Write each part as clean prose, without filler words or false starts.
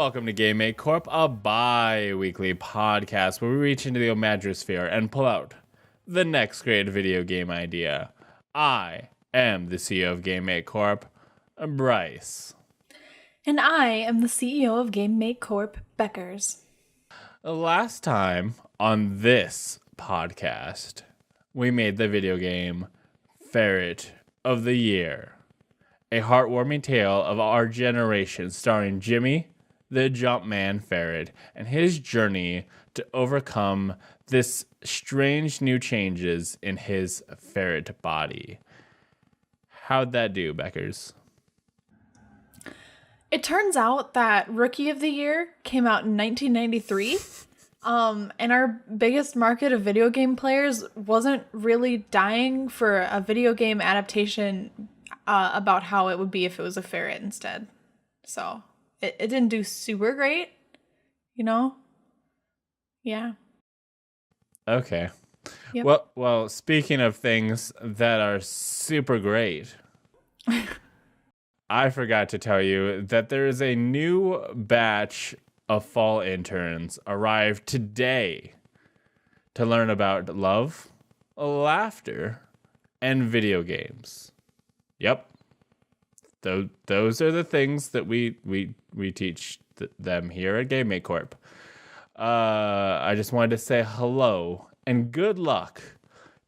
Welcome to Make Corp, a bi-weekly podcast where we reach into the Omadrosphere and pull out the next great video game idea. I am the CEO of Make Corp, Bryce. And I am the CEO of Make Corp, Beckers. Last time on this podcast, we made the video game Ferret of the Year, a heartwarming tale of our generation starring Jimmy, the Jumpman Ferret, and his journey to overcome this strange new changes in his ferret body. How'd that do, Beckers? It turns out that Rookie of the Year came out in 1993. And our biggest market of video game players wasn't really dying for a video game adaptation about how it would be if it was a ferret instead. So it didn't do super great, you know? Yeah. Okay. Yep. Well, speaking of things that are super great, I forgot to tell you that there is a new batch of fall interns arrived today to learn about love, laughter, and video games. Yep. Those are the things that we teach them here at Make Corp. I just wanted to say hello and good luck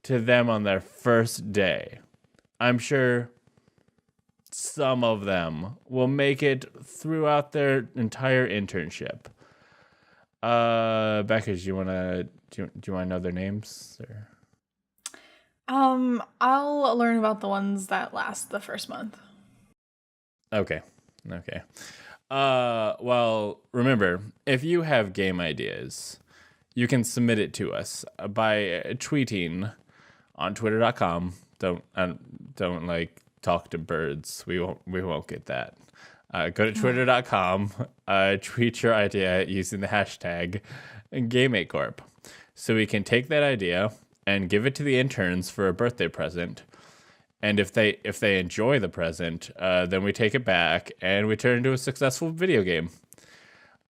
to them on their first day. I'm sure some of them will make it throughout their entire internship. Becca, do you want to know their names? Or? I'll learn about the ones that last the first month. Okay. Well, remember, if you have game ideas, you can submit it to us by tweeting on twitter.com. Don't like talk to birds. We won't get that. Go to twitter.com, tweet your idea using the hashtag GameMakeCorp. So we can take that idea and give it to the interns for a birthday present. And if they enjoy the present, then we take it back and we turn it into a successful video game.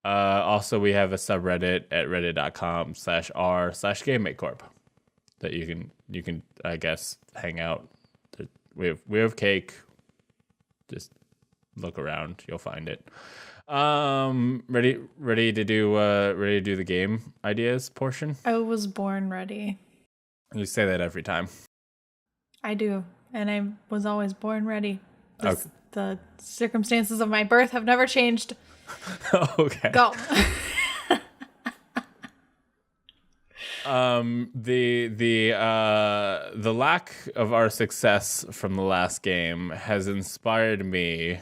Also, we have a subreddit at reddit.com/r/GameMakeCorp that you can I guess hang out. We have cake. Just look around, you'll find it. Ready to do the game ideas portion? I was born ready. You say that every time. I do, and I was always born ready. The circumstances of my birth have never changed. Okay. Go. The lack of our success from the last game has inspired me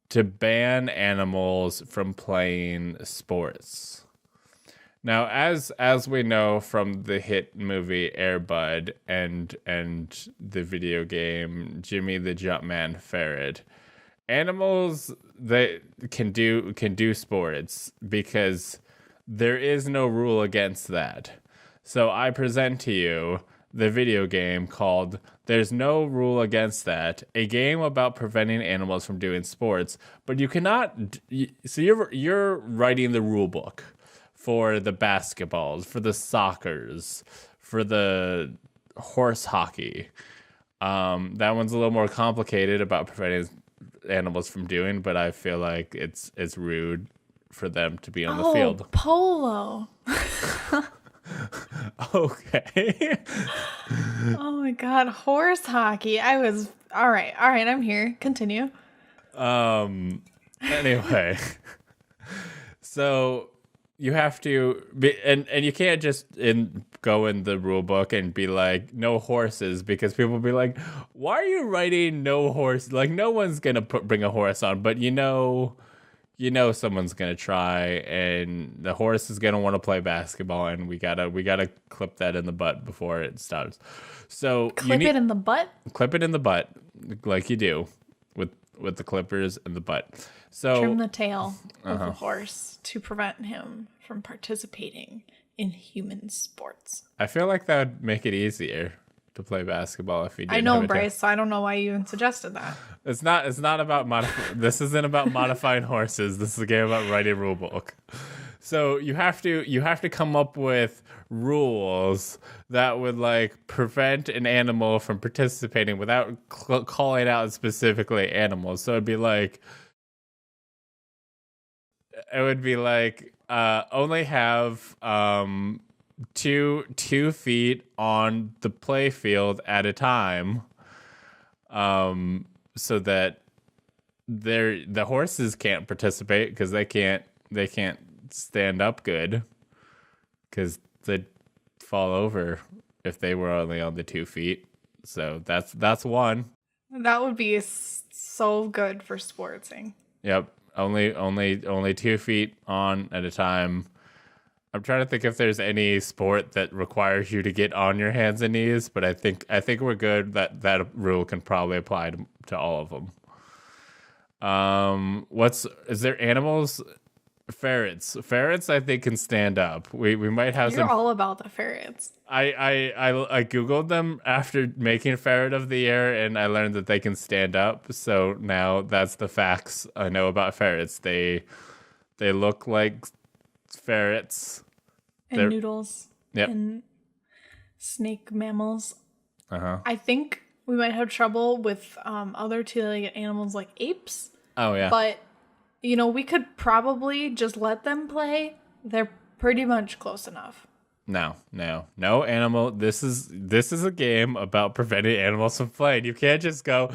to ban animals from playing sports. Now, as we know from the hit movie Air Bud and the video game Jimmy the Jumpman Ferret, animals that can do sports because there is no rule against that. So I present to you the video game called There's No Rule Against That, a game about preventing animals from doing sports, but you cannot. So you're writing the rule book for the basketballs, for the soccers, for the horse hockey. That one's a little more complicated about preventing animals from doing, but I feel like it's rude for them to be on the field. Polo. Okay. Oh my God, horse hockey. All right, I'm here. Continue. Anyway. So you have to be, and you can't just go in the rule book and be like, no horses, because people will be like, why are you writing no horse? Like, no one's going to bring a horse on, but you know someone's going to try, and the horse is going to want to play basketball, and we gotta clip that in the butt before it starts. So Clip it in the butt, like you do with the clippers in the butt. So trim the tail of the horse to prevent him from participating in human sports. I feel like that would make it easier to play basketball if you didn't I know, have a Bryce, so I don't know why you even suggested that. It's not about this isn't about modifying horses. This is a game about writing a rule book. So you have to come up with rules that would like prevent an animal from participating without calling out specifically animals. So it would be like only have 2 feet on the play field at a time, so that the horses can't participate because they can't stand up good because they'd fall over if they were only on the 2 feet. So that's one. That would be so good for sportsing. Yep. Only 2 feet on at a time. I'm trying to think if there's any sport that requires you to get on your hands and knees, but I think we're good. That rule can probably apply to all of them. Is there animals? Ferrets. I think can stand up. We might have You're all about the ferrets. I googled them after making Ferret of the Year, and I learned that they can stand up. So now that's the facts I know about ferrets. They look like ferrets And noodles. Yep. And snake mammals. Uh-huh. I think we might have trouble with other two-legged animals like apes. Oh yeah. But we could probably just let them play. They're pretty much close enough. No animal. This is a game about preventing animals from playing. You can't just go,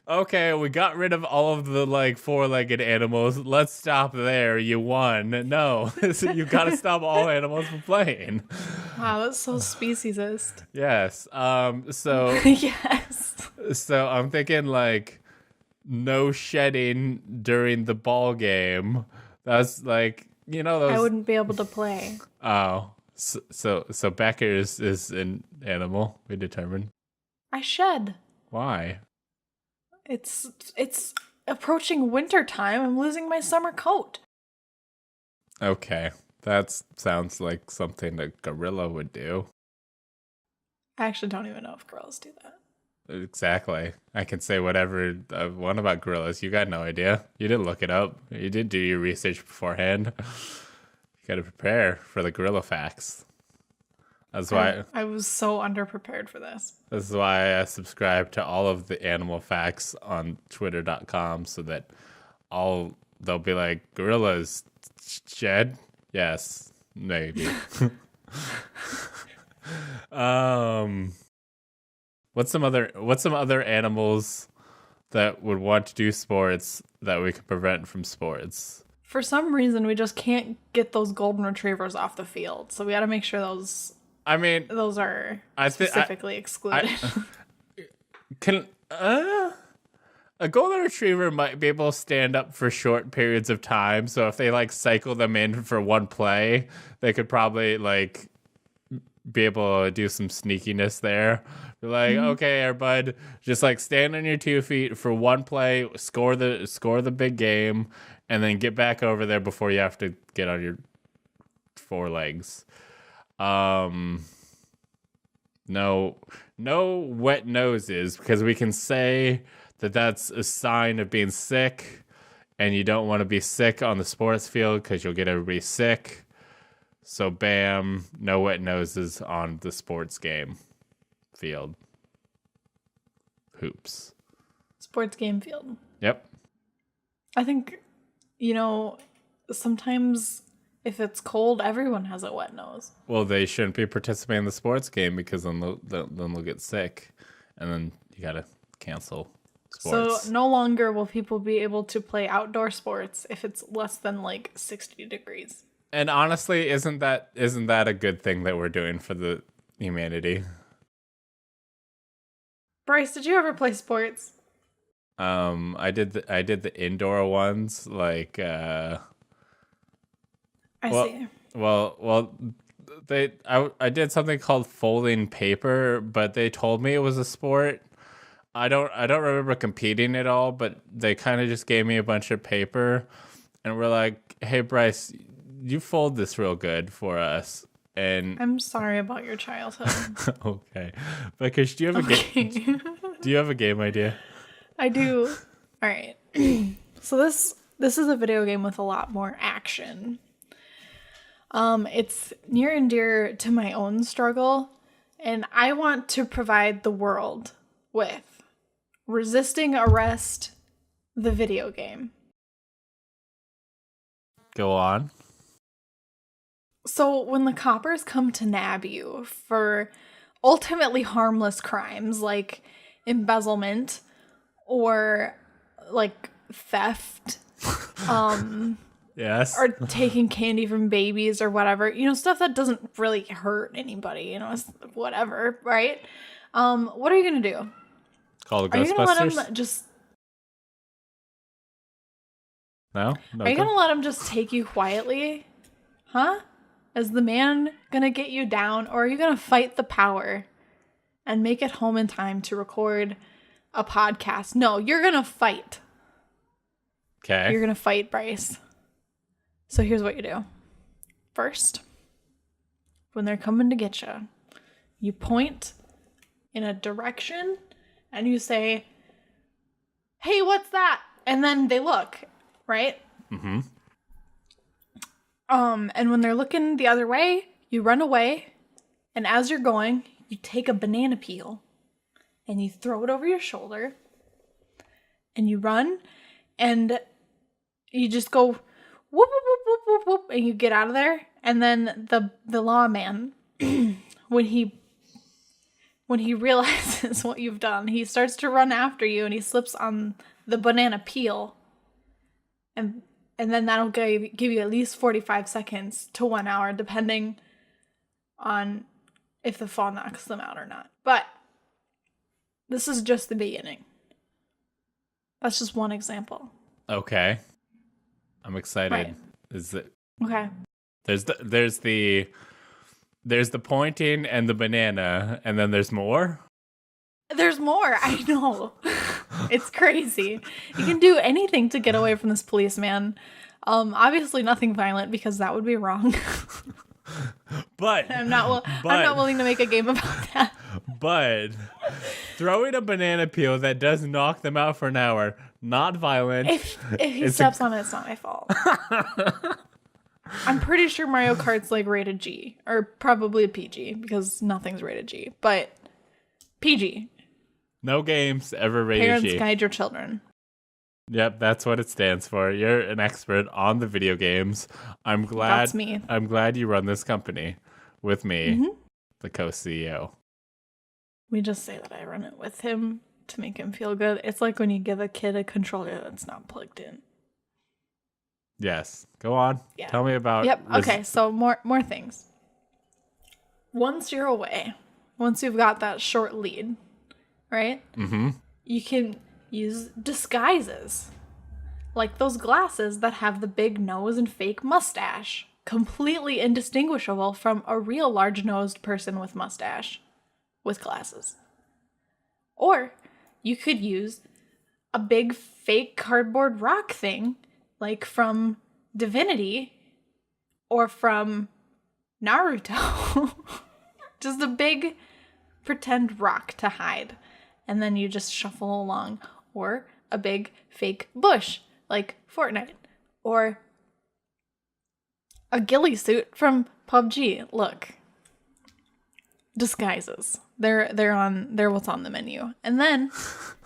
okay, we got rid of all of the like 4-legged animals. Let's stop there. You won. No, you got to stop all animals from playing. Wow, that's so speciesist. Yes. So Yes. So I'm thinking like no shedding during the ball game. That's like those. I wouldn't be able to play. Oh. So Becker is an animal, we determined. I shed. Why? It's approaching winter time. I'm losing my summer coat. Okay. That sounds like something a gorilla would do. I actually don't even know if gorillas do that. Exactly. I can say whatever I want about gorillas. You got no idea. You didn't look it up. You didn't do your research beforehand. You got to prepare for the gorilla facts. That's why I was so underprepared for this. This is why I subscribe to all of the animal facts on twitter.com so that they'll be like, gorillas shed? Yes, maybe. What's some other animals that would want to do sports that we could prevent from sports? For some reason, we just can't get those golden retrievers off the field. So we got to make sure those are specifically excluded. A golden retriever might be able to stand up for short periods of time. So if they like cycle them in for one play, they could probably like be able to do some sneakiness there. Be like, okay, bud, just like stand on your 2 feet for one play, score the big game, and then get back over there before you have to get on your 4 legs. No wet noses, because we can say that that's a sign of being sick, and you don't want to be sick on the sports field because you'll get everybody sick. So bam, no wet noses on the sports game field. Hoops. Sports game field. Yep. I think, sometimes if it's cold, everyone has a wet nose. Well, they shouldn't be participating in the sports game because then they'll get sick, and then you gotta cancel sports. So no longer will people be able to play outdoor sports if it's less than like 60 degrees. And honestly, isn't that a good thing that we're doing for the humanity? Bryce, did you ever play sports? I did the indoor ones like I see. Well, I did something called folding paper, but they told me it was a sport. I don't remember competing at all, but they kind of just gave me a bunch of paper and were like, "Hey Bryce, you fold this real good for us." And I'm sorry about your childhood. okay, because do you have a game? Do you have a game idea? I do. All right. So this is a video game with a lot more action. It's near and dear to my own struggle, and I want to provide the world with Resisting Arrest, the video game. Go on. So when the coppers come to nab you for ultimately harmless crimes like embezzlement or like theft, Yes. or taking candy from babies or whatever, stuff that doesn't really hurt anybody, it's whatever, right? What are you gonna do? Call the Are you gonna let Ghostbusters? them just? No. Are you gonna let them just take you quietly? Huh? Is the man gonna get you down, or are you gonna fight the power and make it home in time to record a podcast? No, you're gonna fight. Okay. You're gonna fight, Bryce. So here's what you do. First, when they're coming to get you, you point in a direction and you say, "Hey, what's that?" And then they look, right? Mm-hmm. And when they're looking the other way, you run away, and as you're going, you take a banana peel and you throw it over your shoulder, and you run, and you just go whoop, whoop, whoop, whoop, whoop, whoop, and you get out of there. And then the lawman, when he realizes what you've done, he starts to run after you, and he slips on the banana peel, and then that'll give you at least 45 seconds to 1 hour, depending on if the fall knocks them out or not. But this is just the beginning. That's just one example. Okay. I'm excited. Right. Is it? Okay. There's the pointing and the banana, and then there's more. There's more. I know. It's crazy. You can do anything to get away from this policeman. Obviously nothing violent, because that would be wrong. But I'm not willing to make a game about that. But throwing a banana peel that does knock them out for an hour, not violent. If he steps on it, it's not my fault. I'm pretty sure Mario Kart's like rated G, or probably a PG, because nothing's rated G. But PG. No games ever rated Parents G. guide your children. Yep, that's what it stands for. You're an expert on the video games. I'm glad. That's me. I'm glad you run this company with me, the co-CEO. We just say that I run it with him to make him feel good. It's like when you give a kid a controller that's not plugged in. Yes. Go on. Yeah. Tell me about. Yep. Okay. So more things. Once you're away, once you've got that short lead, right? Mm-hmm. You can use disguises, like those glasses that have the big nose and fake mustache, completely indistinguishable from a real large-nosed person with mustache with glasses. Or you could use a big fake cardboard rock thing, like from Divinity or from Naruto. Just a big pretend rock to hide. And then you just shuffle along. Or a big fake bush, like Fortnite. Or a ghillie suit from PUBG. Look. Disguises. They're what's on the menu. And then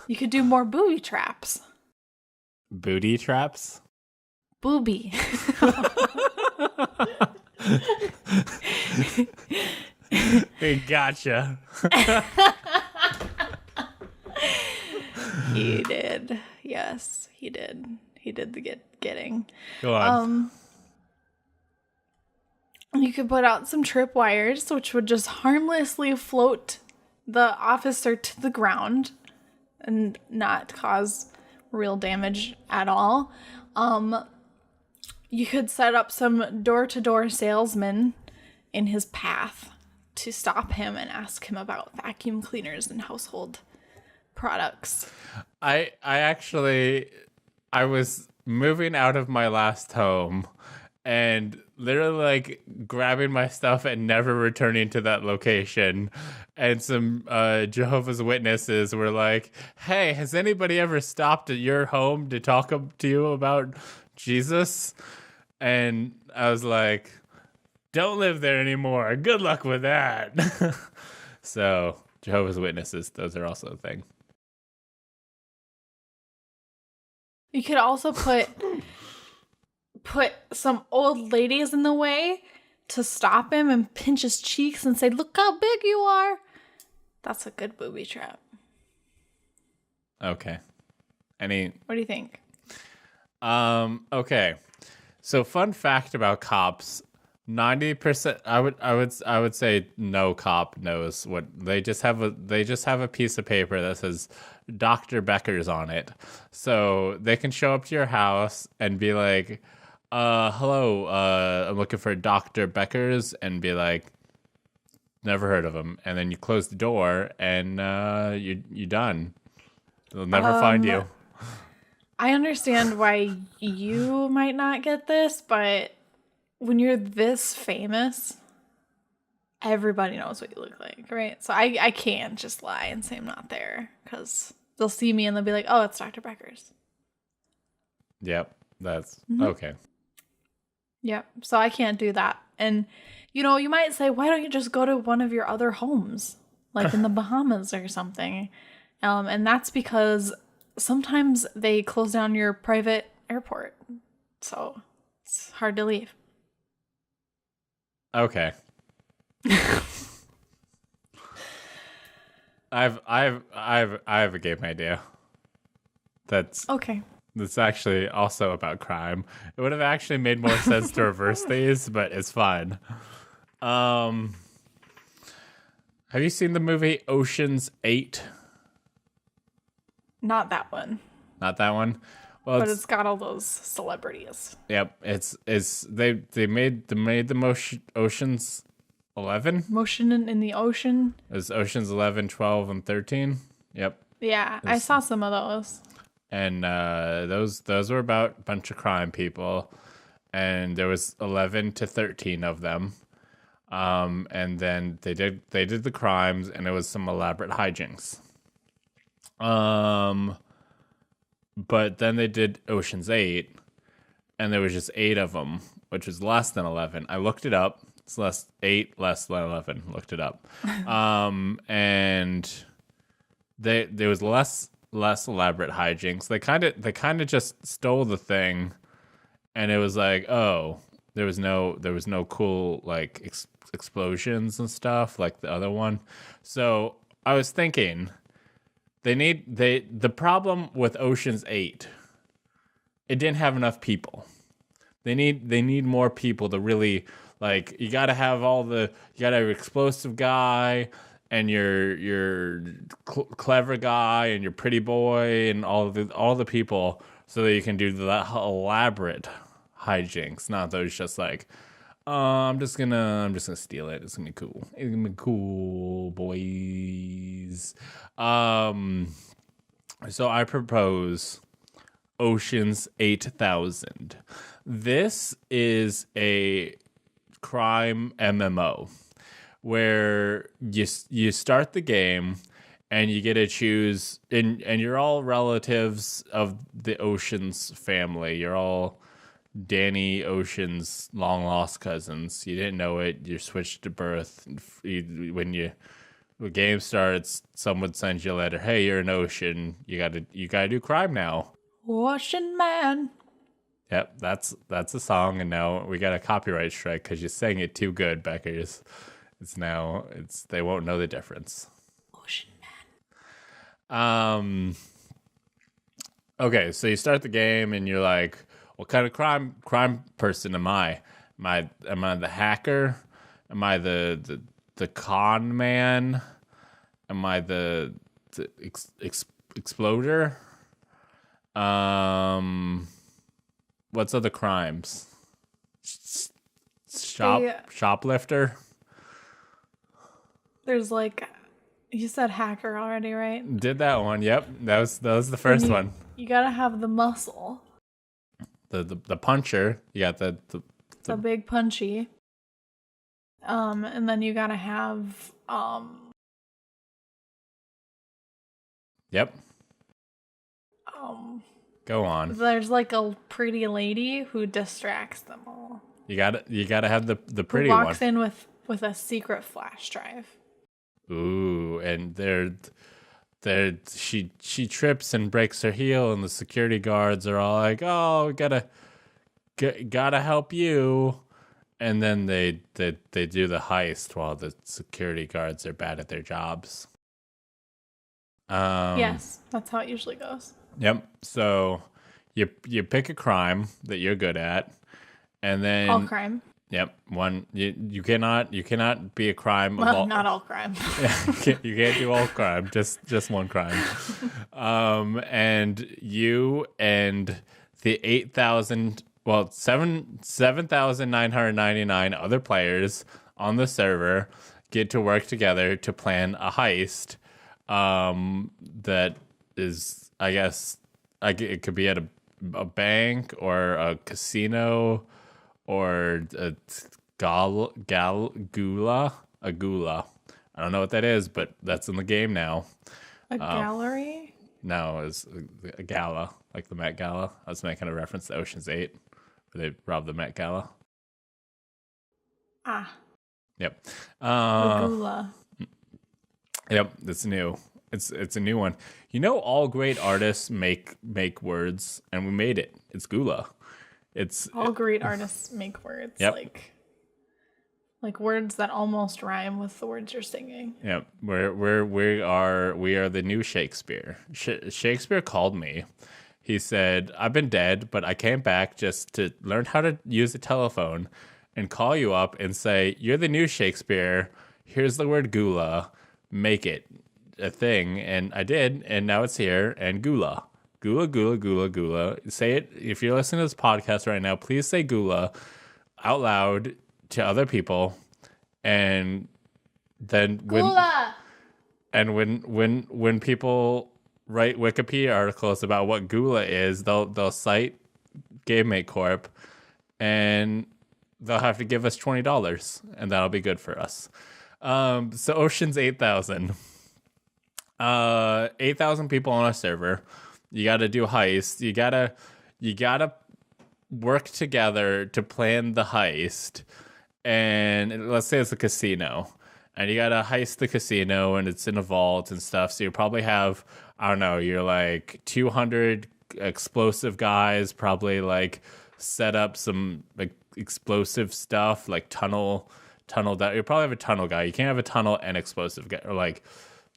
you could do more booby traps. Booty traps? Booby. Gotcha. He did. Yes, he did. He did the getting. Go on. You could put out some tripwires, which would just harmlessly float the officer to the ground and not cause real damage at all. You could set up some door-to-door salesmen in his path to stop him and ask him about vacuum cleaners and household products. I was moving out of my last home, and literally like grabbing my stuff and never returning to that location. And some Jehovah's Witnesses were like, "Hey, has anybody ever stopped at your home to talk to you about Jesus?" And I was like, "Don't live there anymore. Good luck with that." So Jehovah's Witnesses, those are also a thing. You could also put some old ladies in the way to stop him and pinch his cheeks and say, "Look how big you are." That's a good booby trap. Okay. What do you think? Okay. So fun fact about cops, 90% I would say no cop knows what they just have a piece of paper that says Dr. Becker's on it. So they can show up to your house and be like, hello, I'm looking for Dr. Becker's, and be like, never heard of him. And then you close the door and you're done. They'll never find you. I understand why you might not get this, but when you're this famous, everybody knows what you look like, right? So I can't just lie and say I'm not there, because they'll see me and they'll be like, "Oh, it's Dr. Becker's." Yep, that's okay. Yep, so I can't do that. And, you might say, why don't you just go to one of your other homes, like in the Bahamas or something? And that's because sometimes they close down your private airport, so it's hard to leave. Okay. I have a game idea. That's okay. That's actually also about crime. It would have actually made more sense to reverse these, but it's fine. Have you seen the movie Ocean's 8? Not that one. Not that one. Well, but it's got all those celebrities. Yep, they made the Ocean's 11. Motion in the Ocean. It was Ocean's 11, 12, and 13. Yep. Yeah, I saw some of those. And those were about a bunch of crime people, and there was 11 to 13 of them. And then they did the crimes, and it was some elaborate hijinks. But then they did Ocean's 8, and there was just 8 of them, which was less than 11. I looked it up. It's less than 11. Looked it up. And there was less elaborate hijinks. They kind of just stole the thing, and it was like, oh, there was no cool like explosions and stuff like the other one. So I was thinking, the problem with Ocean's 8, it didn't have enough people. They need more people to really, like, you got to have you got to have your explosive guy and your clever guy and your pretty boy and all the people, so that you can do the elaborate hijinks, not those just like, I'm just gonna steal it. It's gonna be cool. It's gonna be cool, boys. So I propose Ocean's 8000. This is a crime MMO where you start the game and you get to choose, and you're all relatives of the Ocean's family. You're all Danny Ocean's long lost cousins. You didn't know it. You're switched to birth. When the game starts, someone sends you a letter. Hey, you're an Ocean. You gotta do crime now. Ocean Man. Yep, that's a song, and now we got a copyright strike because you sang it too good, Beckers. They won't know the difference. Ocean Man. Okay, so you start the game and you're like, what kind of crime person am I? Am I the hacker? Am I the con man? Am I the exploder? What's other crimes? Shoplifter? There's like, you said hacker already, right? Did that one? Yep, that was the first one. You gotta have the muscle. The puncher. You got the the big punchy. And then you gotta have Yep. Go on. There's like a pretty lady who distracts them all. You gotta have the pretty who one. walks in with a secret flash drive. Ooh, and she trips and breaks her heel, and the security guards are all like, "Oh, gotta help you." And then they do the heist while the security guards are bad at their jobs. Yes, that's how it usually goes. Yep. So you pick a crime that you're good at, and then all crime. Yep. One you cannot be a crime. Well, not all crime. You can't do all crime. Just one crime. And you and the 7,999 other players on the server get to work together to plan a heist. That is, I guess, it could be at a bank or a casino or a gula. I don't know what that is, but that's in the game now. A gallery? No, it's a gala, like the Met Gala. I was making a reference to Ocean's 8, where they robbed the Met Gala. Yep. Gula. Yep, it's new. It's a new one. You know, all great artists make words, and we made it. It's Gula. All great artists make words. Yep. Like words that almost rhyme with the words you're singing. Yep. We are the new Shakespeare. Shakespeare called me. He said, "I've been dead, but I came back just to learn how to use a telephone and call you up and say, you're the new Shakespeare. Here's the word Gula. Make it a thing." And I did, and now it's here. And Gula. Gula, gula, gula, gula. Say it. If you're listening to this podcast right now, please say Gula out loud to other people. And then when people write Wikipedia articles about what Gula is, they'll cite Make Corp, and they'll have to give us $20, and that'll be good for us. So Ocean's 8,000. 8,000 people on a server. You got to do heists. You gotta work together to plan the heist. And let's say it's a casino, and you gotta heist the casino, and it's in a vault and stuff. So you probably have, I don't know, you're like 200 explosive guys, probably like set up some like explosive stuff, like tunnel. You probably have a tunnel guy. You can't have a tunnel and explosive guy, or like.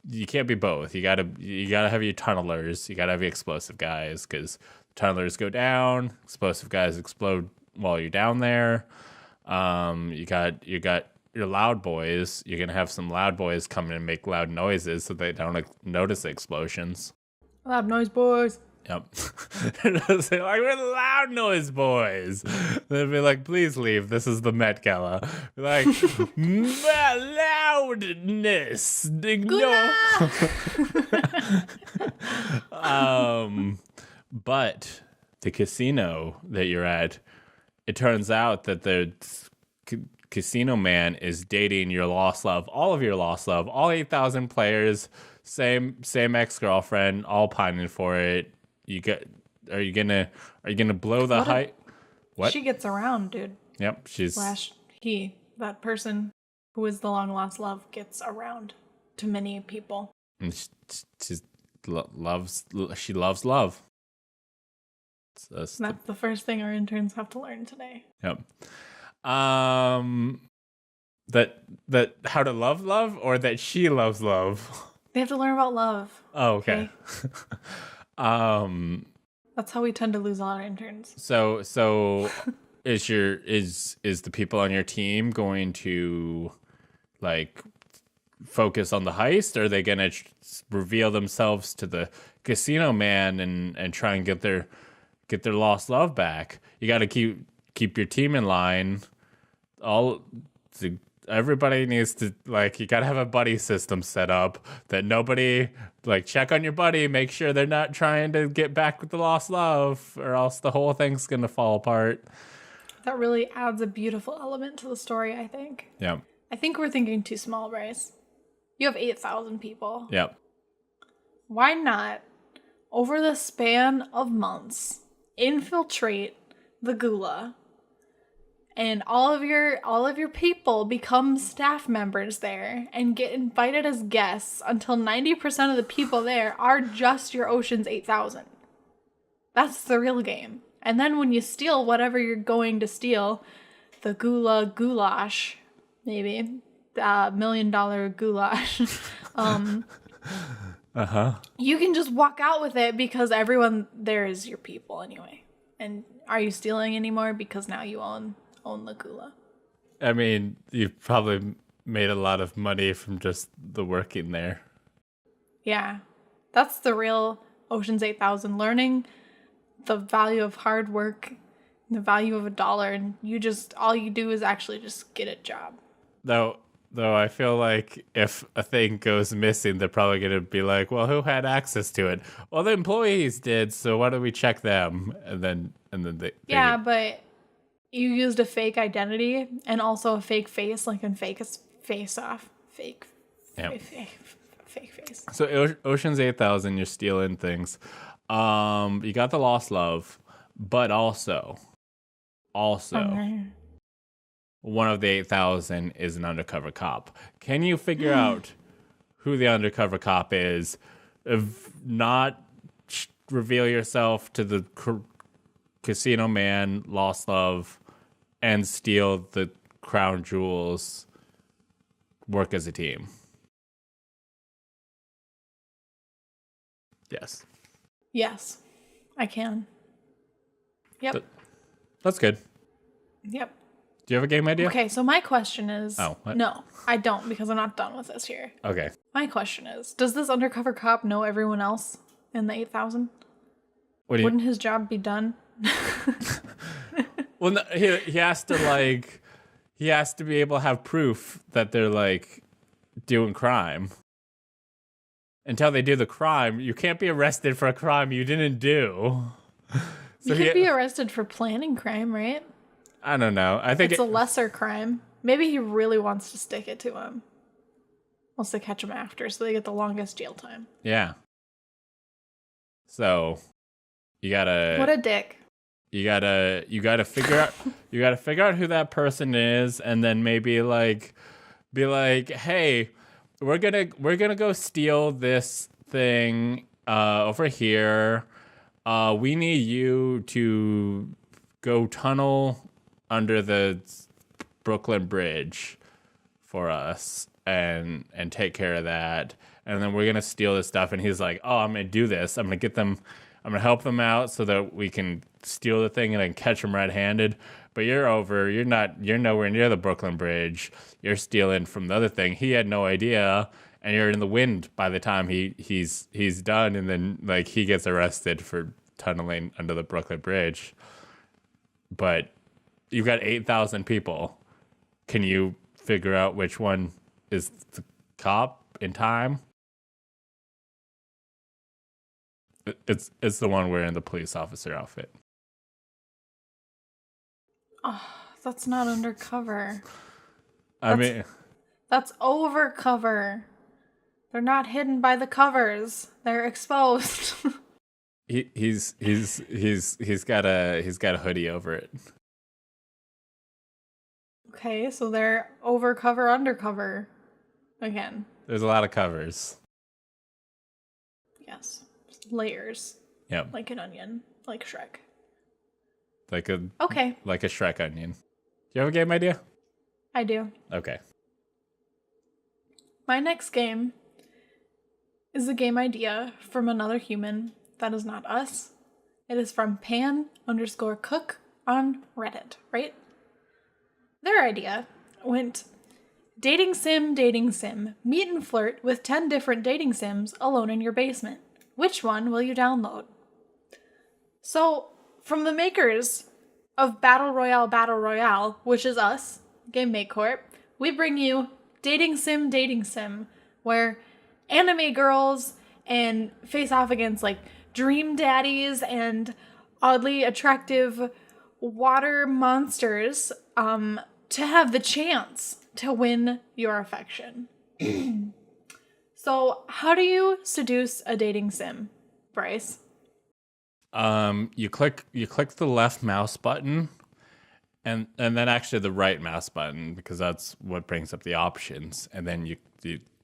You can't be both. You gotta have your tunnelers. You gotta have your explosive guys, because tunnelers go down. Explosive guys explode while you're down there. You got your loud boys. You're gonna have some loud boys come in and make loud noises so they don't notice the explosions. Loud noise boys. Yep. Say like, we're the loud noise boys. They'd be like, please leave. This is the Met Gala. Be like, loudness. Ignore. But the casino that you're at, it turns out that the casino man is dating your lost love, all of your lost love, all 8,000 players, same ex-girlfriend, all pining for it. Are you gonna blow the height? What? She gets around, dude. Yep, that person who is the long lost love gets around to many people. And she loves love. That's the first thing our interns have to learn today. Yep. That how to love, or that she loves love. They have to learn about love. Oh, okay. That's how we tend to lose a lot of interns. So is the people on your team going to like focus on the heist, or are they going to reveal themselves to the casino man and try and get their lost love back? You got to keep your team in line. Everybody needs to, like, you got to have a buddy system set up that nobody, like, check on your buddy, make sure they're not trying to get back with the lost love, or else the whole thing's going to fall apart. That really adds a beautiful element to the story, I think. Yeah. I think we're thinking too small, Bryce. You have 8,000 people. Yep. Why not, over the span of months, infiltrate the Gula, and all of your people become staff members there and get invited as guests until 90% of the people there are just your Ocean's 8,000. That's the real game. And then when you steal whatever you're going to steal, the Gula goulash, maybe, $1 million goulash, you can just walk out with it because everyone there is your people anyway. And are you stealing anymore? Because now you own the Gula. I mean, you've probably made a lot of money from just the working there. Yeah. That's the real Ocean's 8,000. Learning the value of hard work, the value of $1, and all you do is actually just get a job. Though I feel like if a thing goes missing, they're probably going to be like, well, who had access to it? Well, the employees did, so why don't we check them? And then yeah, but you used a fake identity and also a fake face, like in Face Off. Fake face. So Ocean's 8,000, you're stealing things. You got the lost love, but also one of the 8,000 is an undercover cop. Can you figure out who the undercover cop is? If not, reveal yourself to the casino man, lost love, and steal the crown jewels. Work as a team. Yes, I can. Yep. That's good. Yep. Do you have a game idea? Okay, so my question is... Oh, what? No, I don't, because I'm not done with this here. Okay. My question is, does this undercover cop know everyone else in the 8,000? Wouldn't his job be done? Well, no, he has to, he has to be able to have proof that they're, doing crime. Until they do the crime, you can't be arrested for a crime you didn't do. So you could be arrested for planning crime, right? I don't know. I think it's a lesser crime. Maybe he really wants to stick it to him. Wants to catch him after, so they get the longest jail time. Yeah. So you gotta. What a dick. You gotta figure out who that person is, and then maybe be like, hey, we're gonna go steal this thing over here. We need you to go tunnel under the Brooklyn Bridge for us and take care of that. And then we're going to steal this stuff. And he's like, oh, I'm going to do this. I'm going to help them out so that we can steal the thing and then catch them red-handed. But you're nowhere near the Brooklyn Bridge. You're stealing from the other thing. He had no idea. And you're in the wind by the time he's done. And then he gets arrested for tunneling under the Brooklyn Bridge. But you've got 8,000 people. Can you figure out which one is the cop in time? It's the one wearing the police officer outfit. Oh, that's not undercover. That's over cover. They're not hidden by the covers. They're exposed. He's got a hoodie over it. Okay, so they're over cover, undercover again. There's a lot of covers. Yes. Layers. Yep. Like an onion. Like Shrek. Like a Shrek onion. Do you have a game idea? I do. Okay. My next game is a game idea from another human that is not us. It is from pan_cook on Reddit, right? Their idea went, dating sim, meet and flirt with 10 different dating sims alone in your basement. Which one will you download? So, from the makers of Battle Royale, which is us, Game Make Corp, we bring you dating sim, where anime girls and face off against dream daddies and oddly attractive water monsters to have the chance to win your affection. So, how do you seduce a dating sim, Bryce? You click the left mouse button and then actually the right mouse button, because that's what brings up the options, and then you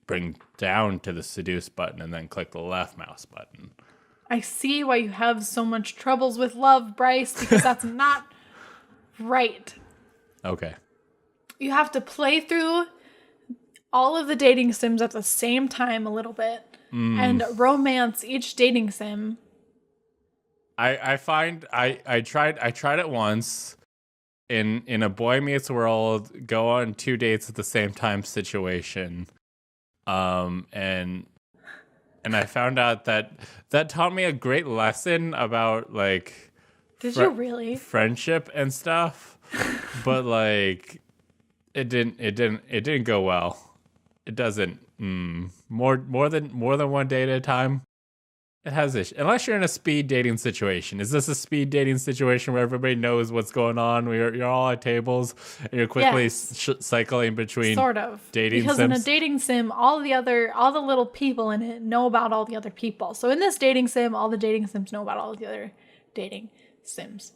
bring down to the seduce button and then click the left mouse button. I see why you have so much troubles with love, Bryce, because that's not right. Okay. You have to play through all of the dating sims at the same time a little bit and romance each dating sim. I find I tried it once in a Boy Meets World go on 2 dates at the same time situation. And I found out that taught me a great lesson about like Did you really? friendship and stuff. But like it didn't go well. It doesn't more than one date at a time. It has issues. Unless you're in a speed dating situation. Is this a speed dating situation where everybody knows what's going on? You're all at tables and you're quickly cycling between sort of dating because sims? in a dating sim, all the little people in it know about all the other people. So in this dating sim, all the dating sims know about all the other dating sims.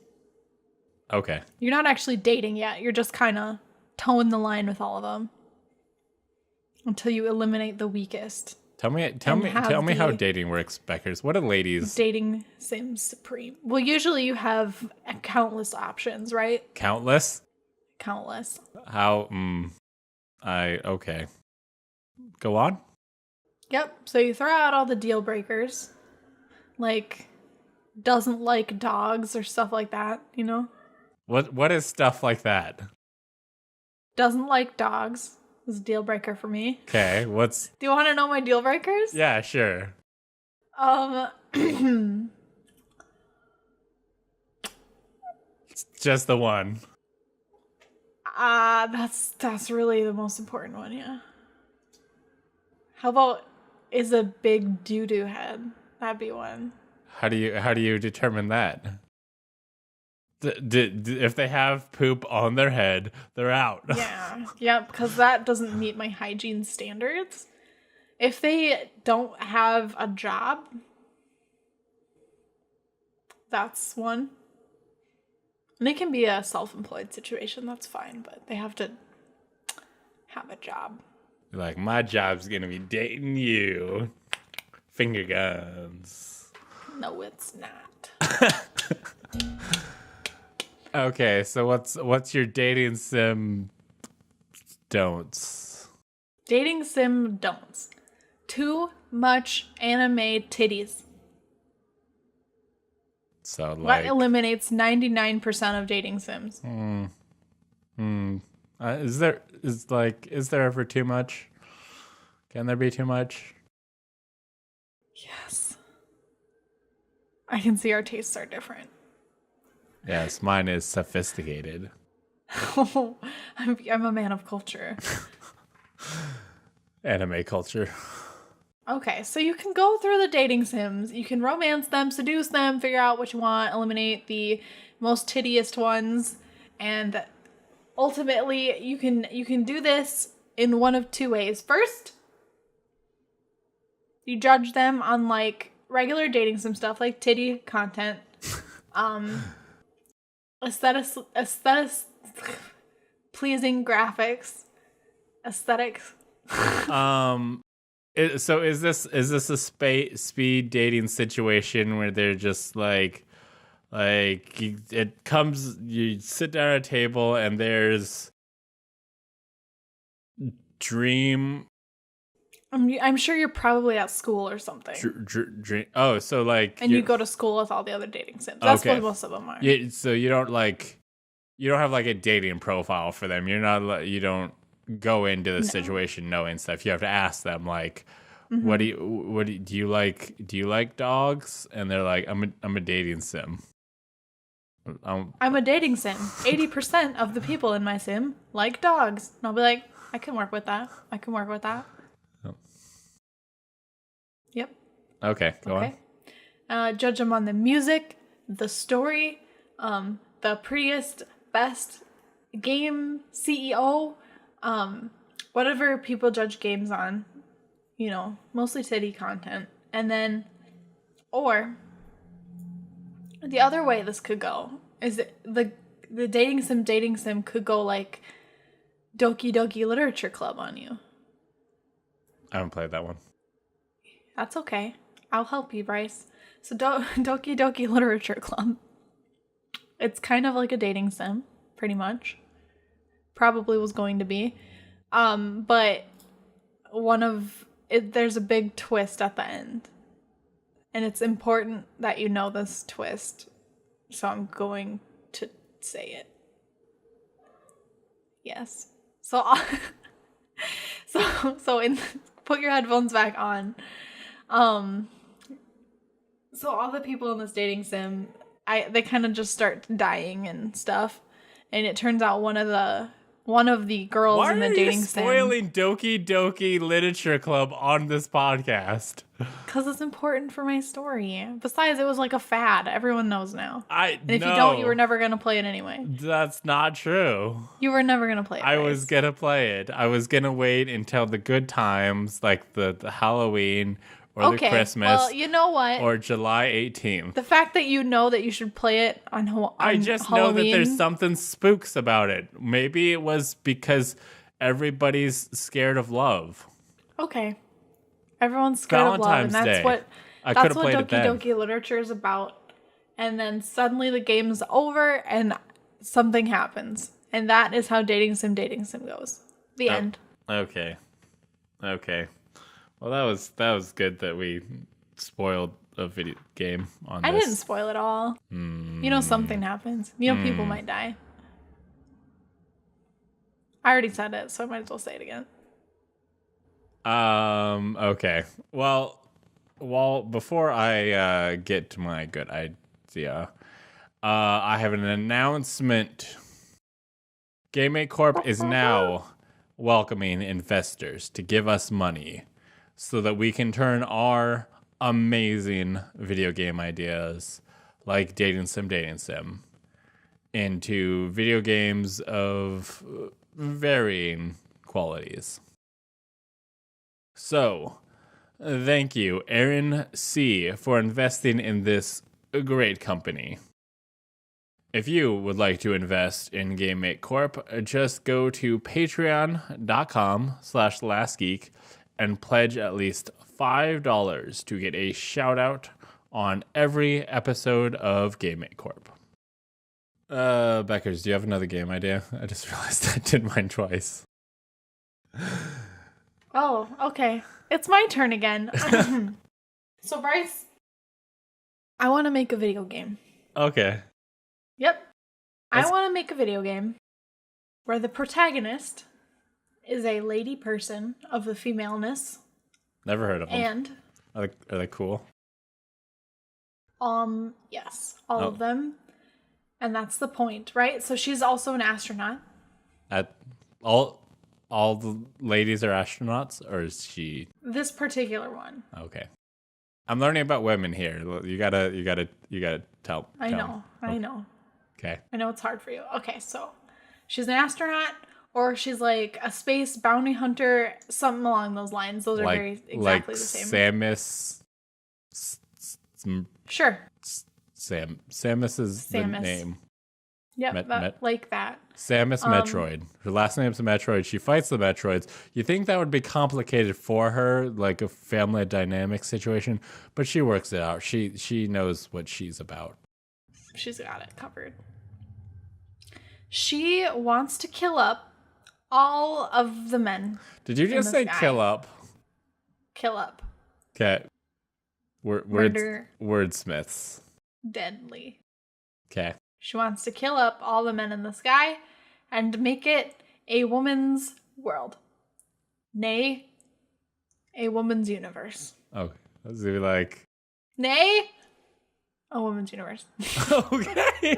Okay. You're not actually dating yet. You're just kind of towing the line with all of them until you eliminate the weakest. Tell me how dating works, Beckers. What are ladies? Dating sim supreme. Well, usually you have countless options, right? Countless? Countless. How? Okay. Go on. Yep. So you throw out all the deal breakers, like doesn't like dogs or stuff like that, you know? What is stuff like that? Doesn't like dogs is a deal breaker for me. Okay, what's... Do you want to know my deal breakers? Yeah, sure. Just the one. That's really the most important one, yeah. How about is a big doo-doo head? That'd be one. How do you determine that? If they have poop on their head, they're out. Yeah, because that doesn't meet my hygiene standards. If they don't have a job, that's one. And it can be a self-employed situation, that's fine, but they have to have a job. Like, my job's gonna be dating you. Finger guns. No, it's not. Okay, so what's your dating sim don'ts? Dating sim don'ts. Too much anime titties. So that eliminates 99% of dating sims. Is there ever too much? Can there be too much? Yes. I can see our tastes are different. Yes, mine is sophisticated. Oh, I'm a man of culture. Anime culture. Okay, so you can go through the dating sims. You can romance them, seduce them, figure out what you want, eliminate the most tittiest ones, and ultimately you can do this in one of two ways. First, you judge them on like regular dating sim stuff like titty content. Aesthetics, pleasing graphics, aesthetics. So is this a speed dating situation where they're just like it comes, you sit down at a table and there's dream. I'm sure you're probably at school or something. Dream. Oh, so like, and you go to school with all the other dating sims. That's what most of them are. Yeah. So you don't have like a dating profile for them. You don't go into the situation knowing stuff. You have to ask them like, do you like dogs? And they're like, I'm a dating sim. I'm a dating sim. 80% of the people in my sim like dogs. And I'll be like, I can work with that. Oh. Yep. Okay, go on. Judge them on the music, the story, the prettiest, best game CEO, whatever people judge games on, you know, mostly titty content. And then, or the other way this could go is the dating sim could go like Doki Doki Literature Club on you. I haven't played that one. That's okay. I'll help you, Bryce. So Doki Doki Literature Club. It's kind of like a dating sim, pretty much. Probably was going to be. But there's a big twist at the end. And it's important that you know this twist. So I'm going to say it. Yes. So put your headphones back on. So all the people in this dating sim, they kind of just start dying and stuff. And it turns out one of the girls in the dating sim. Why are you spoiling Doki Doki Literature Club on this podcast? Because it's important for my story. Besides, it was like a fad. Everyone knows now. And if no, you don't, you were never going to play it anyway. That's not true. You were never going to play it. I was going to play it. I was going to wait until the good times, like the Halloween or the Christmas. Well, you know what? Or July 18th. The fact that you know that you should play it on Halloween. I just know that there's something spooks about it. Maybe it was because everybody's scared of love. Okay. Everyone's scared of love, and that's what Doki Doki Literature is about. And then suddenly the game's over, and something happens, and that is how dating sim goes. The end. Okay. Well, that was good that we spoiled a video game on this. I didn't spoil it all. You know, something happens. You know, people might die. I already said it, so I might as well say it again. Okay. Well, before I get to my good idea, I have an announcement. Make Corp is now welcoming investors to give us money so that we can turn our amazing video game ideas like dating sim into video games of varying qualities. So, thank you, Aaron C., for investing in this great company. If you would like to invest in Make Corp, just go to patreon.com/lastgeek and pledge at least $5 to get a shout out on every episode of Make Corp. Beckers, do you have another game idea? I just realized I did mine twice. Oh, okay. It's my turn again. So, Bryce, I want to make a video game. Okay. Yep. I want to make a video game where the protagonist is a lady person of the femaleness. Never heard of them. And are they cool? Yes, all of them. And that's the point, right? So she's also an astronaut. All the ladies are astronauts, or is she? This particular one. Okay, I'm learning about women here. You gotta tell. I know. Okay. I know it's hard for you. Okay, so she's an astronaut, or she's like a space bounty hunter, something along those lines. Those are very exactly the same. Samus. Sure. Samus is the name. Yep, like that. Samus Metroid. Her last name's Metroid. She fights the Metroids. You think that would be complicated for her, like a family dynamic situation, but she works it out. She knows what she's about. She's got it covered. She wants to kill up all of the men. Did you just say kill up? Kill up. Okay. Wordsmiths. Deadly. Okay. She wants to kill up all the men in the sky and make it a woman's world. Nay, a woman's universe. Oh, let's do like... Nay, a woman's universe. Okay.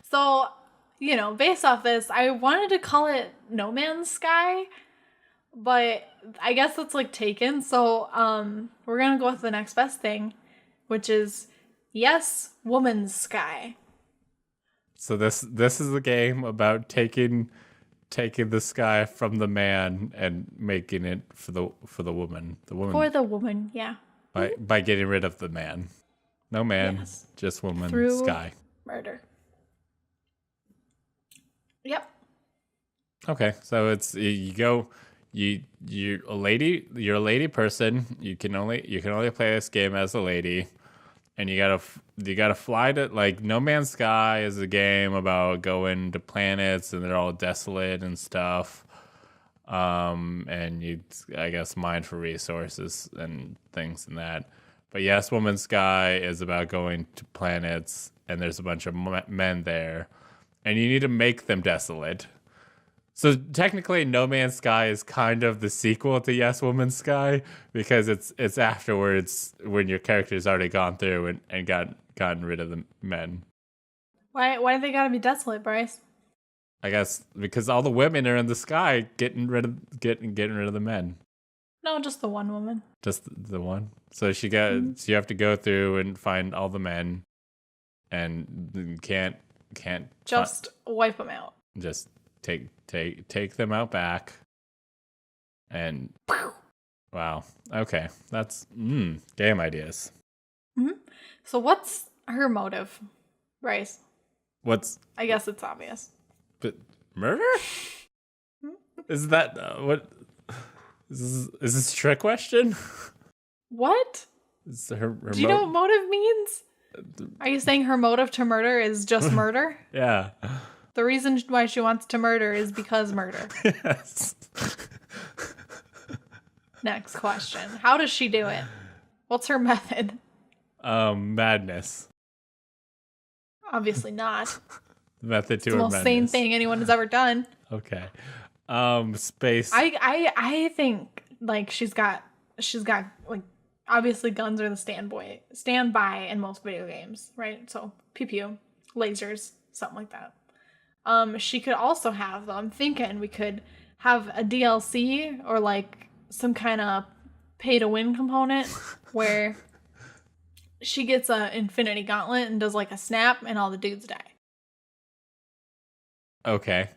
So, you know, based off this, I wanted to call it No Man's Sky, but I guess that's like taken. So, we're going to go with the next best thing, which is Yes, Woman's Sky. So this is a game about taking the sky from the man and making it for the woman. The woman For the woman, yeah. by getting rid of the man. No man, Yes. just woman, Through sky. murder. Yep. Okay, so it's you're a lady person. You can only play this game as a lady, and you gotta fly to, like, No Man's Sky is a game about going to planets and they're all desolate and stuff. And you, I guess, mine for resources and things and that. But Yes, Woman's Sky is about going to planets and there's a bunch of men there, and you need to make them desolate. So technically, No Man's Sky is kind of the sequel to Yes, Woman's Sky, because it's afterwards when your character's already gone through and gotten rid of the men. Why do they gotta be desolate, Bryce? I guess because all the women are in the sky getting rid of the men. No, just the one woman. Just the one. So so you have to go through and find all the men, and can't Just wipe them out. just take them out back, and wow. Okay, that's game ideas. So what's her motive, Bryce? I guess it's obvious. But murder? Is that what? Is this a trick question? What? Is her Do you know what motive means? Are you saying her motive to murder is just murder? Yeah. The reason why she wants to murder is because murder. Yes. Next question. How does she do it? What's her method? Madness. Obviously not. Method to It's the her most madness. sane thing anyone has ever done. Okay. Space. I think, like, she's got like, obviously guns are the standby in most video games, right? So pew pew, lasers, something like that. She could also have, though, I'm thinking we could have a DLC or like some kind of pay to win component where she gets a infinity gauntlet and does like a snap and all the dudes die. Okay.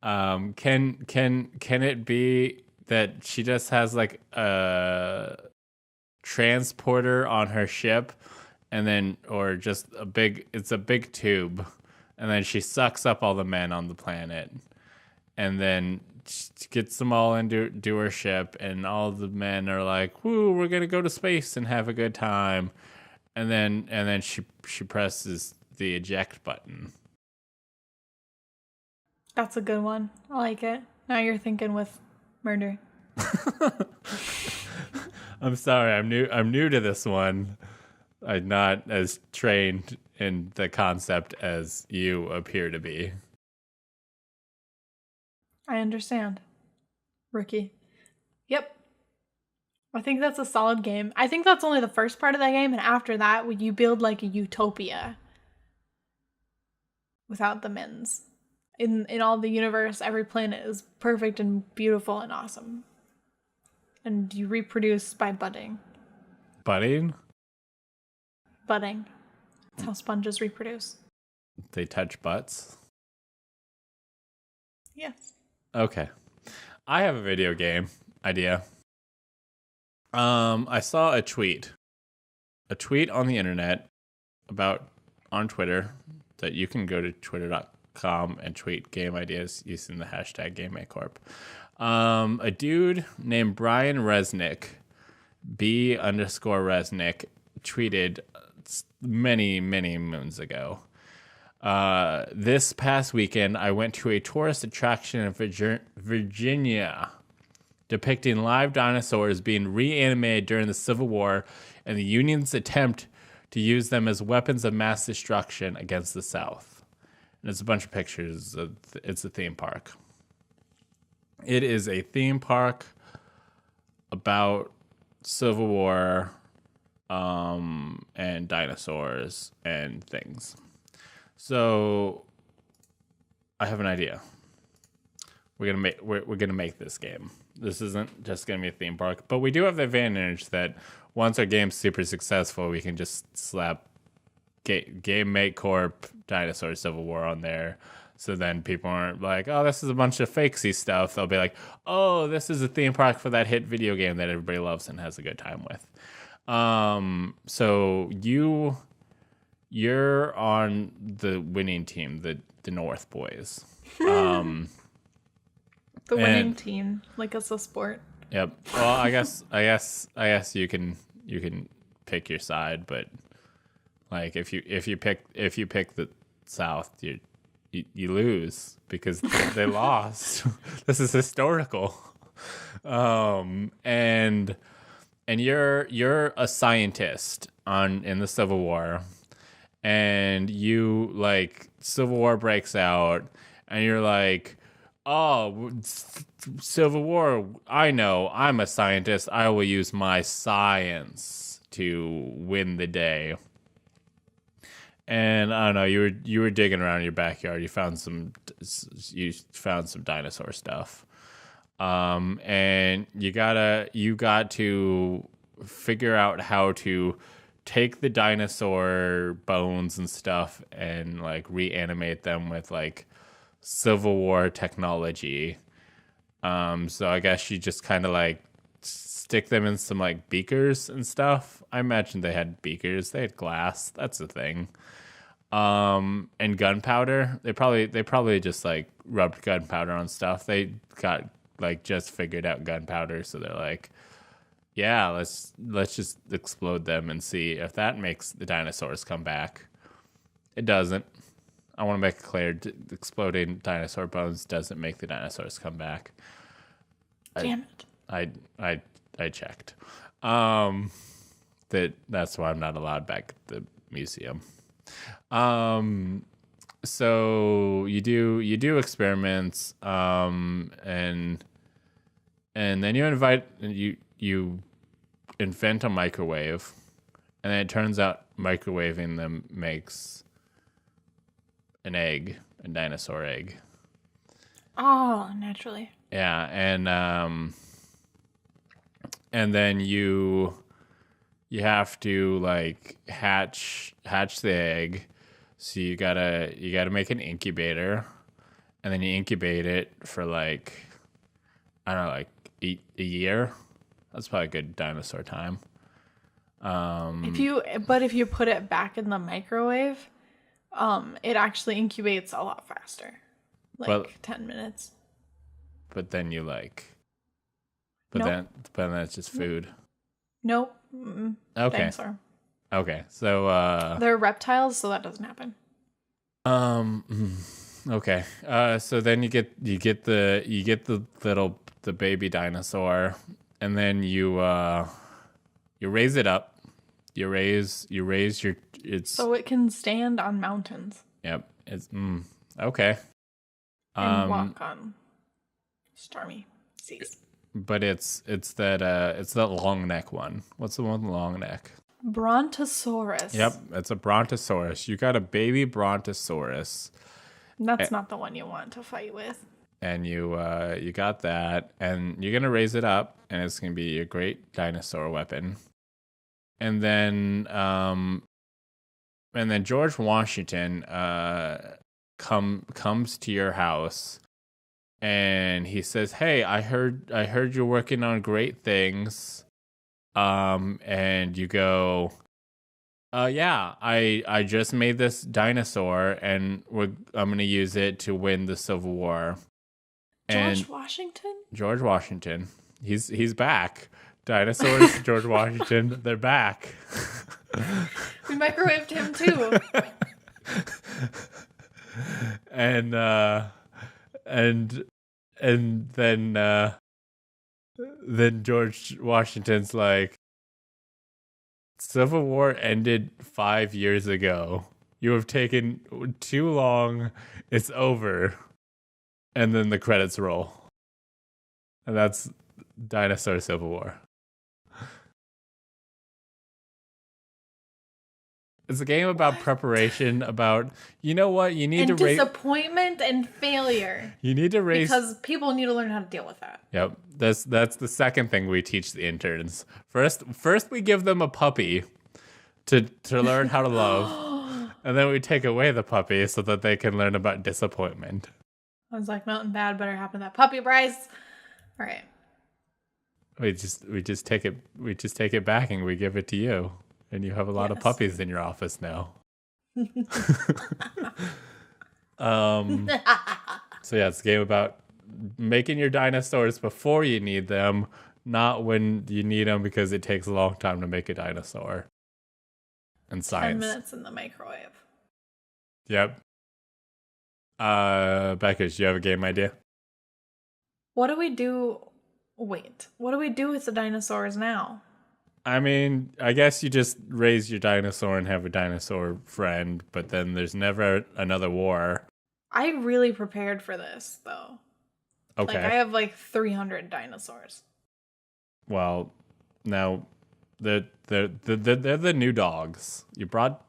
Can it be that she just has like a transporter on her ship, and then, or just it's a big tube, and then she sucks up all the men on the planet, and then she gets them all into her ship, and all the men are like, "Woo, we're gonna go to space and have a good time," and then she presses the eject button. That's a good one. I like it. Now you're thinking with murder. I'm sorry, I'm new to this one. I'm not as trained in the concept as you appear to be. I understand. Rookie. Yep. I think that's a solid game. I think that's only the first part of that game, and after that, you build like a utopia without the men's. In all the universe, every planet is perfect and beautiful and awesome. And you reproduce by budding. Budding? Budding. That's how sponges reproduce. They touch butts? Yes. Okay. I have a video game idea. I saw a tweet on the internet on Twitter, that you can go to twitter.com and tweet game ideas using the hashtag GameMakeCorp. A dude named Brian Resnick, B_Resnick, tweeted many, many moons ago. This past weekend, I went to a tourist attraction in Virginia depicting live dinosaurs being reanimated during the Civil War and the Union's attempt to use them as weapons of mass destruction against the South. And it's a bunch of pictures. It's a theme park. It is a theme park about Civil War and dinosaurs and things. So I have an idea. We're gonna make this game. This isn't just gonna be a theme park, but we do have the advantage that once our game's super successful, we can just slap game Make Corp Dinosaur Civil War on there. So then people aren't like, oh, this is a bunch of fakesy stuff. They'll be like, oh, this is a theme park for that hit video game that everybody loves and has a good time with. So you're on the winning team, the North Boys. The winning team, like it's a sport. Yep. Well, I guess you can pick your side, but like if you pick the South, you lose because they lost. This is historical. And you're a scientist in the Civil War, and you like Civil War breaks out, and you're like, oh, Civil War, I know, I'm a scientist. I will use my science to win the day. And I don't know, you were digging around in your backyard. You found some dinosaur stuff. And you got to figure out how to take the dinosaur bones and stuff and like reanimate them with like Civil War technology. So I guess you just kind of like stick them in some like beakers and stuff. I imagine they had beakers. They had glass. That's the thing. And gunpowder. They probably just like rubbed gunpowder on stuff. They got like just figured out gunpowder, so they're like, yeah, let's just explode them and see if that makes the dinosaurs come back. It doesn't. I want to make it clear, exploding dinosaur bones doesn't make the dinosaurs come back. Damn it. I checked. That's why I'm not allowed back at the museum. So you do experiments, and then you invent a microwave, and then it turns out microwaving them makes an egg, a dinosaur egg. Oh, naturally. Yeah, and then you have to like hatch the egg. So you gotta make an incubator, and then you incubate it for like, I don't know, like a year. That's probably a good dinosaur time. If you put it back in the microwave, it actually incubates a lot faster, like 10 minutes. But then you like, Nope. then it's just food. Nope. Mm-mm. Okay. Dinosaur. Okay. So They're reptiles, so that doesn't happen. Okay. So then you get the baby dinosaur, and then you raise it up. You raise So it can stand on mountains. Yep. It's okay. And walk on stormy seas. But it's that long neck one. What's the one with the long neck? Brontosaurus. Yep, it's a brontosaurus. You got a baby brontosaurus. That's not the one you want to fight with. And you got that, and you're gonna raise it up, and it's gonna be a great dinosaur weapon. And then George Washington comes to your house, and he says, "Hey, I heard you're working on great things." And you go, yeah, I just made this dinosaur, and I'm gonna use it to win the Civil War. George Washington? George Washington. He's back. Dinosaurs, George Washington, they're back. We microwaved him too. and then George Washington's like, Civil War ended 5 years ago. You have taken too long. It's over. And then the credits roll. And that's Dinosaur Civil War. It's a game about preparation, about, you know what, you need and to raise disappointment and failure. You need to raise, because people need to learn how to deal with that. Yep. That's the second thing we teach the interns. First we give them a puppy to learn how to love. And then we take away the puppy so that they can learn about disappointment. I was like, nothing bad better happen to that puppy, Bryce. All right. We just take it back and we give it to you. And you have a lot of puppies in your office now. So yeah, it's a game about making your dinosaurs before you need them, not when you need them because it takes a long time to make a dinosaur. And science. 10 minutes in the microwave. Yep. Becca, do you have a game idea? What do we do? Wait, what do we do with the dinosaurs now? I mean, I guess you just raise your dinosaur and have a dinosaur friend, but then there's never another war. I really prepared for this, though. Okay. Like, I have like 300 dinosaurs. Well, now they're the new dogs. You brought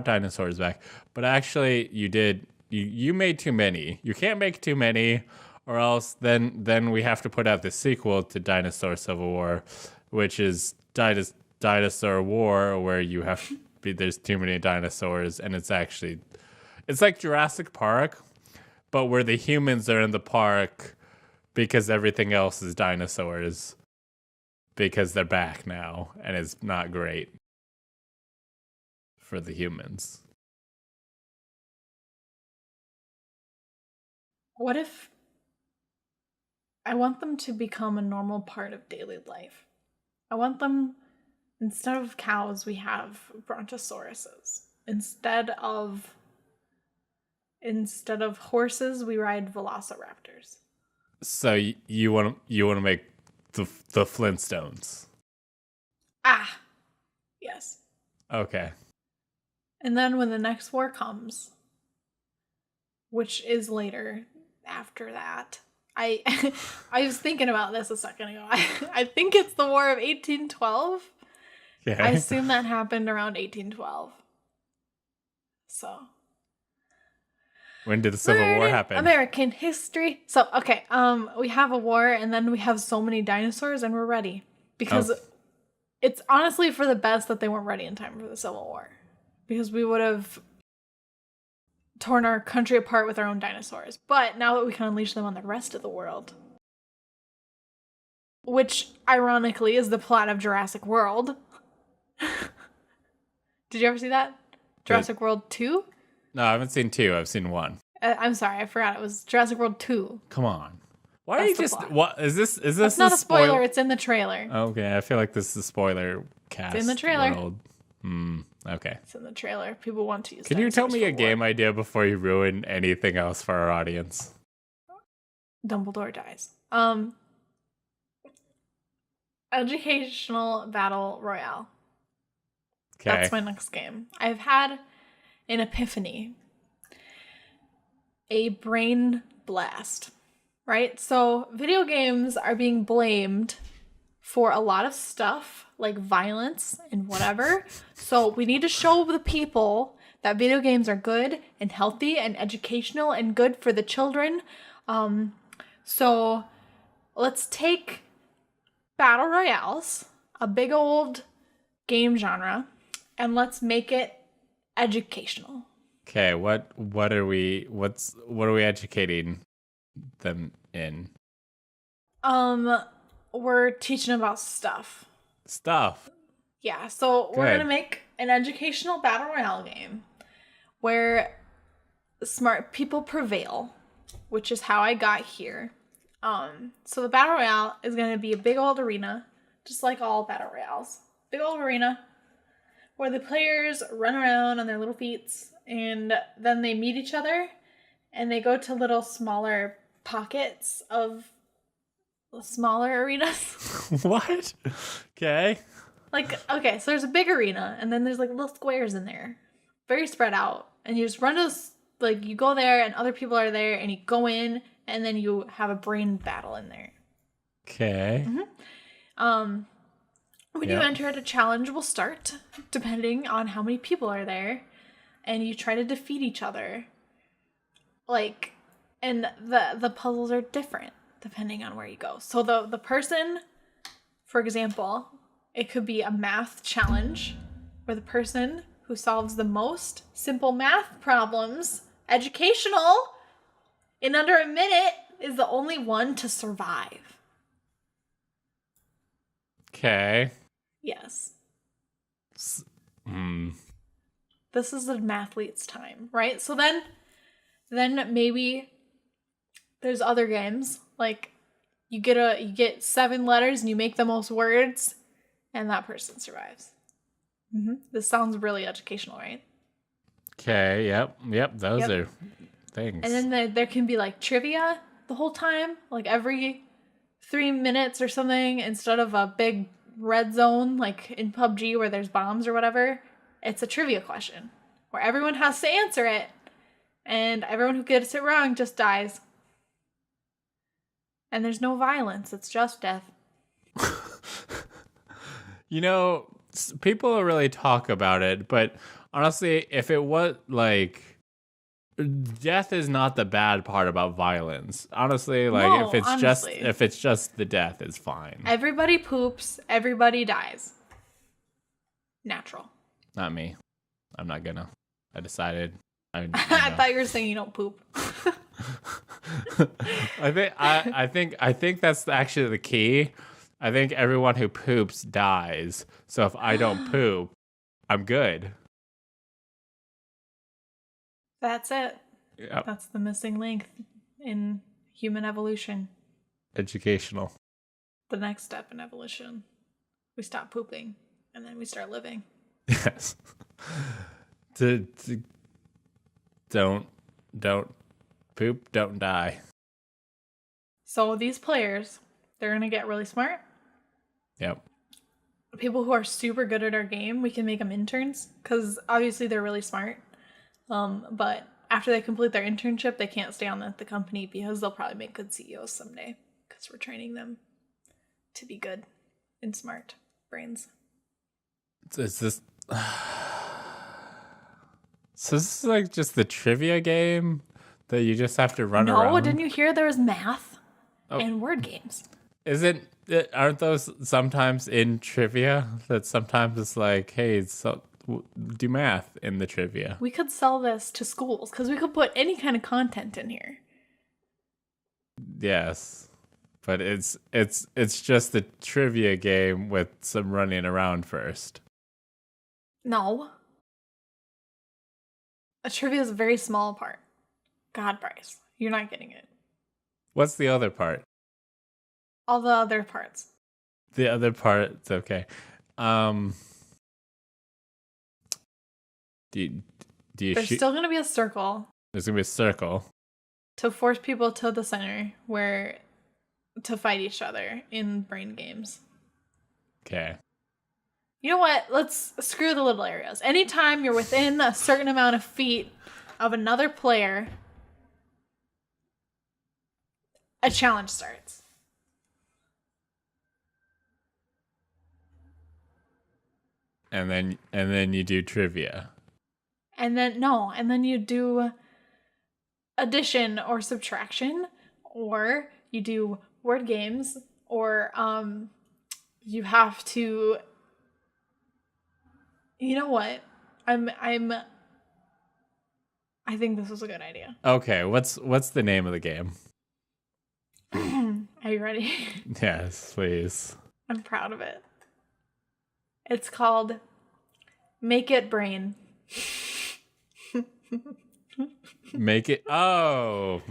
dinosaurs back, but actually you made too many. You can't make too many, or else then we have to put out the sequel to Dinosaur Civil War, which is Dinosaur War, where there's too many dinosaurs, and it's like Jurassic Park, but where the humans are in the park because everything else is dinosaurs. Because they're back now, and it's not great for the humans. What if I want them to become a normal part of daily life? I want them, instead of cows, we have brontosauruses. Instead of horses, we ride velociraptors. So you want to make the Flintstones? Ah, yes. Okay. And then when the next war comes, which is later after that, I was thinking about this a second ago. I think it's the War of 1812. Yeah. I assume that happened around 1812. So. When did the Civil War happen? American history. So, okay, we have a war, and then we have so many dinosaurs, and we're ready. Because it's honestly for the best that they weren't ready in time for the Civil War. Because we would have torn our country apart with our own dinosaurs. But now that we can unleash them on the rest of the world, which, ironically, is the plot of Jurassic World. Did you ever see that? Jurassic World 2? No, I haven't seen 2. I've seen 1. I'm sorry, I forgot. It was Jurassic World 2. Come on. Why are you just... Plot. What is this? Is this It's not a spoiler. It's in the trailer. Okay, I feel like this is a spoiler cast. It's in the trailer. World. Okay. It's in the trailer. People want to use. Can you tell me a game idea before you ruin anything else for our audience? Dumbledore dies. Educational Battle Royale. Okay. That's my next game. I've had an epiphany. A brain blast. Right? So video games are being blamed for a lot of stuff, like violence and whatever. So we need to show the people that video games are good and healthy and educational and good for the children. So let's take battle royales, a big old game genre, and let's make it educational. Okay, what are we educating them in? We're teaching about stuff. Yeah, so we're gonna make an educational battle royale game where smart people prevail, which is how I got here. So the battle royale is gonna be a big old arena, just like all battle royales. Big old arena where the players run around on their little feet, and then they meet each other, and they go to little smaller pockets of smaller arenas. What? Okay. Okay, so there's a big arena, and then there's like little squares in there, very spread out, and you just run those, you go there, and other people are there, and you go in, and then you have a brain battle in there. Okay. Mm-hmm. When you enter at a challenge will start, depending on how many people are there, and you try to defeat each other. And the puzzles are different depending on where you go. So the person, for example, it could be a math challenge where the person who solves the most simple math problems, educational, in under a minute is the only one to survive. Okay. Yes. This is an mathlete's time, right? So then maybe there's other games like you get 7 letters and you make the most words, and that person survives. This sounds really educational, right? Okay. Yep. Those are things. And then there can be like trivia the whole time, like every 3 minutes or something, instead of a big red zone like in PUBG where there's bombs or whatever. It's a trivia question where everyone has to answer it, and everyone who gets it wrong just dies. And there's no violence, it's just death. You know, people really talk about it, but honestly, if it was like, death is not the bad part about violence. Honestly, like No, if it's just the death, it's fine. Everybody poops, everybody dies. Natural. Not me. I'm not gonna. I decided. I thought you were saying you don't poop. I think that's actually the key. I think everyone who poops dies. So if I don't poop, I'm good. That's it. Yep. That's the missing link in human evolution. Educational. The next step in evolution. We stop pooping and then we start living. Yes. Don't poop, don't die. So these players, they're going to get really smart. Yep. People who are super good at our game, we can make them interns because obviously they're really smart. But after they complete their internship, they can't stay on the company because they'll probably make good CEOs someday because we're training them to be good and smart brains. Is this... So this is like just the trivia game that you just have to run around? No, didn't you hear there was math and word games? Aren't those sometimes in trivia? That sometimes it's like, hey, do math in the trivia. We could sell this to schools because we could put any kind of content in here. Yes, but it's just the trivia game with some running around first. No. A trivia is a very small part. God, Bryce, you're not getting it. What's the other part? All the other parts. The other part's okay. Do you There's still going to be a circle. There's going to be a circle. To force people to the center where to fight each other in brain games. Okay. You know what? Let's screw the little areas. Anytime you're within a certain amount of feet of another player, a challenge starts. And then you do trivia. And then you do addition or subtraction, or you do word games, or you have to. You know what? I think this is a good idea. Okay, what's the name of the game? Are you ready? Yes, please. I'm proud of it. It's called Make It Brain. Make it rain.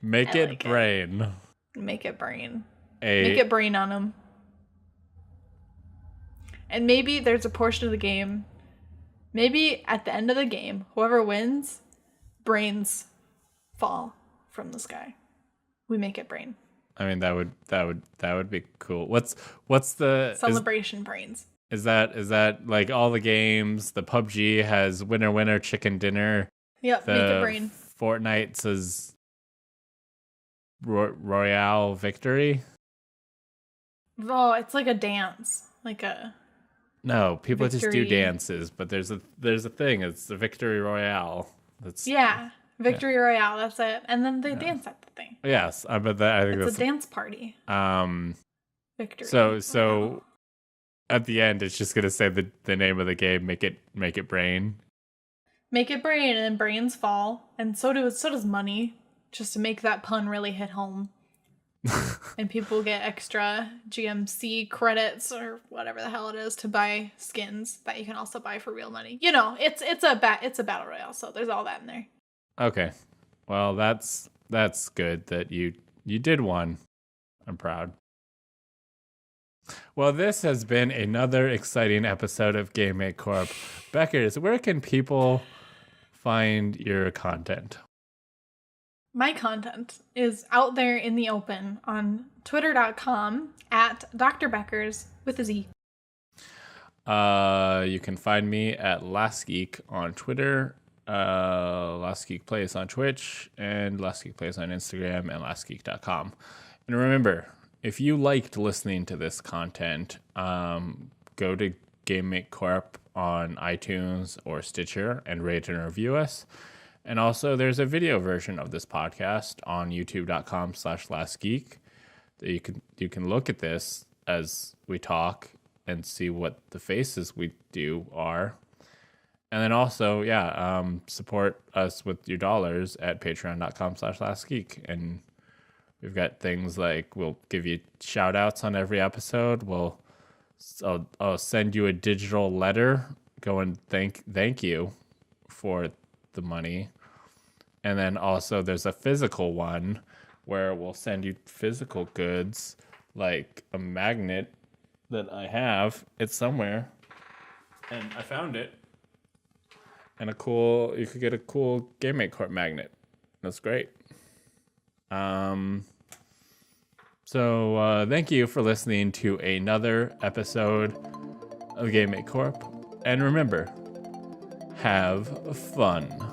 Make it brain. Make it brain. Make it brain on them. And maybe there's a portion of the game, maybe at the end of the game, whoever wins, brains fall from the sky. We make it brain. I mean, that would be cool. What's the celebration brains? Is that like all the games? The PUBG has winner chicken dinner. Yep, make it brain. Fortnite says Royale victory. Oh, it's like a dance, like a. No, people victory. Just do dances, but there's a thing. It's the victory royale. Victory royale. That's it, and then they dance at the thing. Yes, but I think it's a dance party. Victory. Victory. So At the end, it's just gonna say the name of the game. Make it brain. Make it brain, and then brains fall, and so does money, just to make that pun really hit home. And people get extra GMC credits or whatever the hell it is to buy skins that you can also buy for real money. You know, it's a battle royale, so there's all that in there. Okay, well that's good that you did one. I'm proud. Well, this has been another exciting episode of Make Corp. Beckers, where can people find your content? My content is out there in the open on twitter.com at Dr. Beckers with a Z. You can find me at Last Geek on Twitter, Last Geek Plays on Twitch, and Last Geek Plays on Instagram, and lastgeek.com. And remember, if you liked listening to this content, go to Make Corp on iTunes or Stitcher and rate and review us. And also, there's a video version of this podcast on youtube.com/lastgeek that you can look at this as we talk and see what the faces we do are. And then also, support us with your dollars at patreon.com/lastgeek. And we've got things like we'll give you shout outs on every episode. I'll send you a digital letter going thank you for the money. And then also there's a physical one where we'll send you physical goods like a magnet that I have. It's somewhere. And I found it. And you could get a cool Make Corp magnet. That's great. So thank you for listening to another episode of Make Corp. And remember, have fun.